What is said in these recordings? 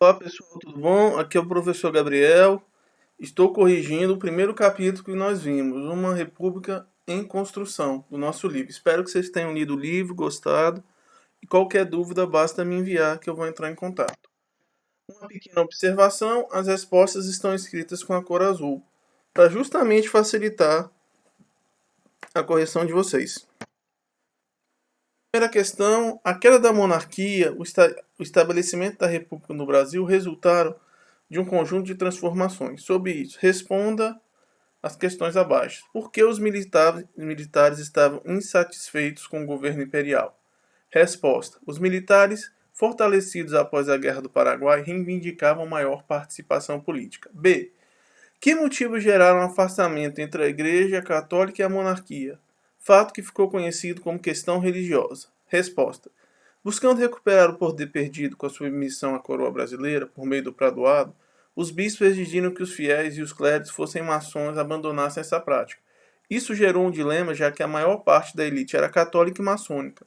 Olá pessoal, tudo bom? Aqui é o professor Gabriel. Estou corrigindo o primeiro capítulo que nós vimos, Uma República em Construção, do nosso livro. Espero que vocês tenham lido o livro, gostado. E qualquer dúvida basta me enviar que eu vou entrar em contato. Uma pequena observação, as respostas estão escritas com a cor azul, para justamente facilitar a correção de vocês. Primeira questão, a queda da monarquia, o estabelecimento da república no Brasil resultaram de um conjunto de transformações. Sobre isso, responda as questões abaixo. Por que os militares estavam insatisfeitos com o governo imperial? Resposta: os militares, fortalecidos após a Guerra do Paraguai, reivindicavam maior participação política. B. Que motivos geraram um afastamento entre a Igreja Católica e a monarquia? Fato que ficou conhecido como questão religiosa. Resposta: buscando recuperar o poder perdido com a submissão à coroa brasileira por meio do Pradoado, os bispos exigiram que os fiéis e os clérigos fossem maçons abandonassem essa prática. Isso gerou um dilema, já que a maior parte da elite era católica e maçônica.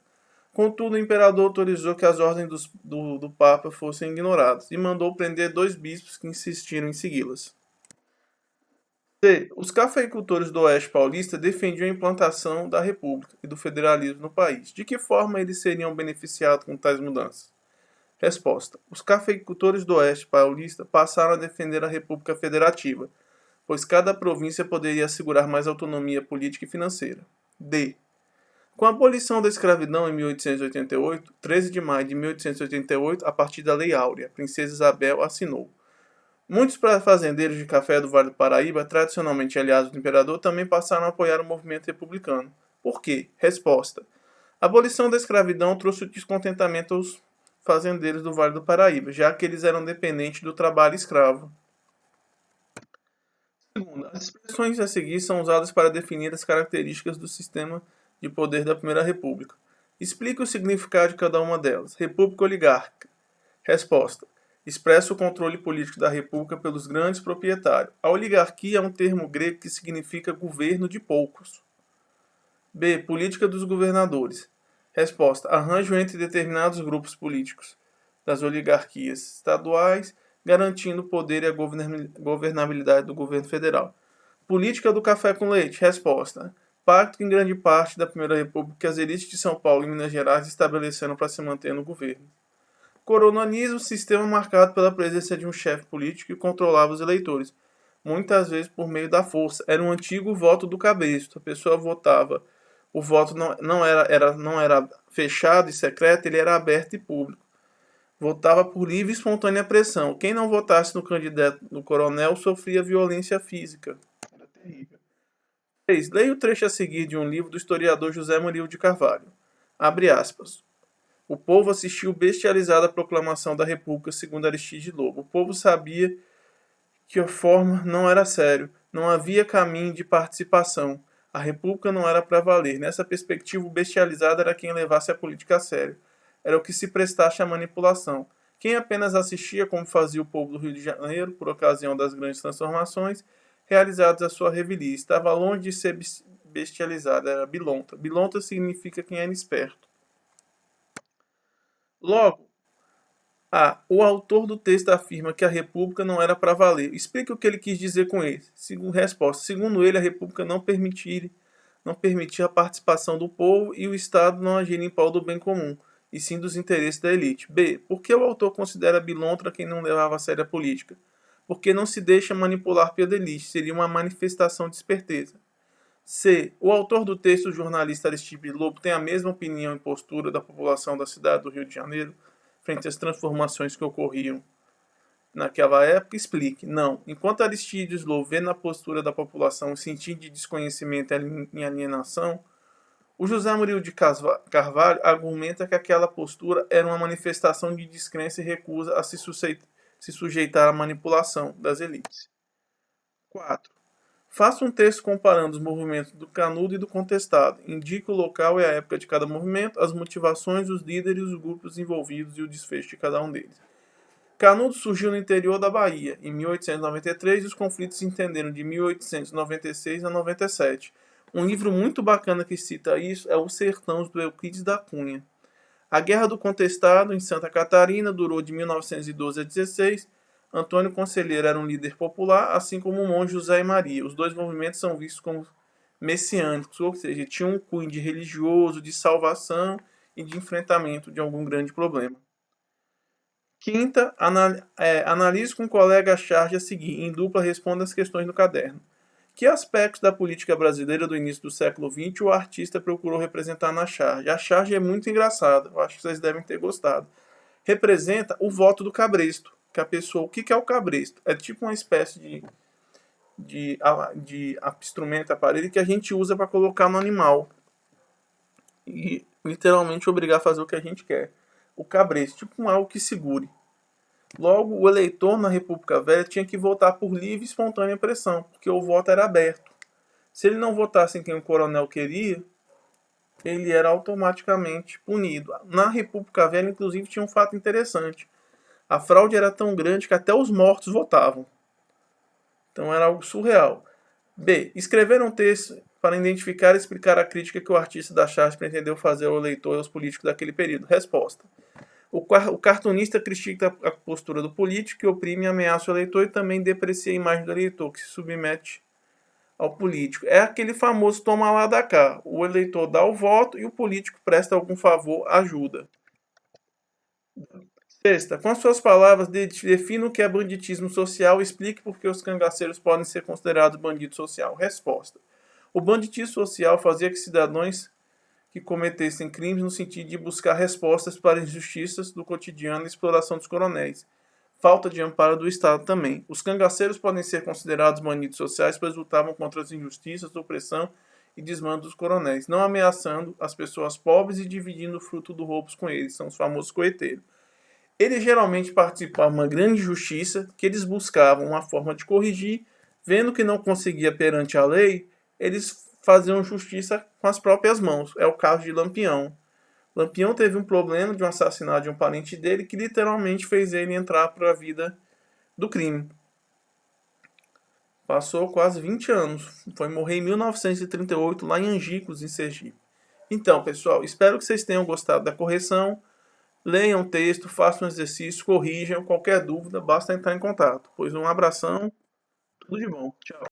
Contudo, o imperador autorizou que as ordens do Papa fossem ignoradas e mandou prender 2 bispos que insistiram em segui-las. C. Os cafeicultores do Oeste Paulista defendiam a implantação da República e do federalismo no país. De que forma eles seriam beneficiados com tais mudanças? Resposta: os cafeicultores do Oeste Paulista passaram a defender a República Federativa, pois cada província poderia assegurar mais autonomia política e financeira. D. Com a abolição da escravidão em 1888, 13 de maio de 1888, a partir da Lei Áurea, a Princesa Isabel assinou. Muitos fazendeiros de café do Vale do Paraíba, tradicionalmente aliados do imperador, também passaram a apoiar o movimento republicano. Por quê? Resposta: a abolição da escravidão trouxe descontentamento aos fazendeiros do Vale do Paraíba, já que eles eram dependentes do trabalho escravo. Segunda, as expressões a seguir são usadas para definir as características do sistema de poder da Primeira República. Explique o significado de cada uma delas. República oligárquica. Resposta: expressa o controle político da república pelos grandes proprietários. A oligarquia é um termo grego que significa governo de poucos. B. Política dos governadores. Resposta: arranjo entre determinados grupos políticos das oligarquias estaduais, garantindo o poder e a governabilidade do governo federal. Política do café com leite. Resposta: pacto em grande parte da Primeira República que as elites de São Paulo e Minas Gerais estabeleceram para se manter no governo. Coronelismo, sistema marcado pela presença de um chefe político que controlava os eleitores, muitas vezes por meio da força. Era um antigo voto do cabresto. A pessoa votava. O voto não era fechado e secreto, ele era aberto e público. Votava por livre e espontânea pressão. Quem não votasse no candidato do coronel sofria violência física. Era terrível. 3. Leia o trecho a seguir de um livro do historiador José Murilo de Carvalho. Abre aspas. O povo assistiu bestializado à proclamação da República segundo Aristide Lobo. O povo sabia que a forma não era sério, não havia caminho de participação. A República não era para valer. Nessa perspectiva, o bestializado era quem levasse a política a sério. Era o que se prestasse à manipulação. Quem apenas assistia, como fazia o povo do Rio de Janeiro, por ocasião das grandes transformações realizadas à sua revelia, estava longe de ser bestializado, era bilontra. Bilontra significa quem era esperto. Logo, o autor do texto afirma que a República não era para valer. Explique o que ele quis dizer com isso. Resposta: segundo ele, a República não permitia a participação do povo e o Estado não agiria em prol do bem comum, e sim dos interesses da elite. B. Por que o autor considera bilontra quem não levava a sério a política? Porque não se deixa manipular pela elite, seria uma manifestação de esperteza. C. O autor do texto, o jornalista Aristide Lobo, tem a mesma opinião e postura da população da cidade do Rio de Janeiro frente às transformações que ocorriam naquela época? Explique. Não. Enquanto Aristide Lobo vê na postura da população um sentido de desconhecimento e alienação, o José Murilo de Carvalho argumenta que aquela postura era uma manifestação de descrença e recusa a se sujeitar à manipulação das elites. 4. Faça um texto comparando os movimentos do Canudo e do Contestado. Indique o local e a época de cada movimento, as motivações, os líderes, os grupos envolvidos e o desfecho de cada um deles. Canudo surgiu no interior da Bahia, em 1893, e os conflitos se estenderam de 1896 a 97. Um livro muito bacana que cita isso é O Sertão, do Euclides da Cunha. A Guerra do Contestado, em Santa Catarina, durou de 1912 a 16. Antônio Conselheiro era um líder popular, assim como o monge José e Maria. Os dois movimentos são vistos como messiânicos, ou seja, tinham um cunho de religioso, de salvação e de enfrentamento de algum grande problema. Quinta, analise com o colega a charge a seguir. Em dupla, responda as questões no caderno. Que aspectos da política brasileira do início do século XX o artista procurou representar na charge? A charge é muito engraçada, eu acho que vocês devem ter gostado. Representa o voto do cabresto, que a pessoa... O que é o cabresto? É tipo uma espécie de instrumento, aparelho que a gente usa para colocar no animal e literalmente obrigar a fazer o que a gente quer. O cabresto, tipo algo que segure. Logo, o eleitor na República Velha tinha que votar por livre e espontânea pressão, porque o voto era aberto. Se ele não votasse em quem o coronel queria, ele era automaticamente punido. Na República Velha, inclusive, tinha um fato interessante. A fraude era tão grande que até os mortos votavam. Então era algo surreal. B. Escrever um texto para identificar e explicar a crítica que o artista da charge pretendeu fazer ao leitor e aos políticos daquele período. Resposta. O cartunista critica a postura do político que oprime e ameaça o eleitor e também deprecia a imagem do eleitor, que se submete ao político. É aquele famoso toma lá da cá. O eleitor dá o voto e o político presta algum favor, ajuda. Sexta, com as suas palavras, defina o que é banditismo social e explique por que os cangaceiros podem ser considerados bandido social. Resposta. O banditismo social fazia que cidadãos que cometessem crimes no sentido de buscar respostas para injustiças do cotidiano e exploração dos coronéis. Falta de amparo do Estado também. Os cangaceiros podem ser considerados bandidos sociais, pois lutavam contra as injustiças, opressão e desmando dos coronéis, não ameaçando as pessoas pobres e dividindo o fruto do roubo com eles, são os famosos coeteiros. Eles geralmente participavam de uma grande justiça que eles buscavam uma forma de corrigir, vendo que não conseguia perante a lei, eles faziam justiça com as próprias mãos. É o caso de Lampião. Lampião teve um problema de um assassinato de um parente dele que literalmente fez ele entrar para a vida do crime. Passou quase 20 anos. Foi morrer em 1938 lá em Angicos, em Sergipe. Então, pessoal, espero que vocês tenham gostado da correção. Leiam o texto, façam um exercício, corrijam. Qualquer dúvida, basta entrar em contato. Pois um abração, tudo de bom. Tchau.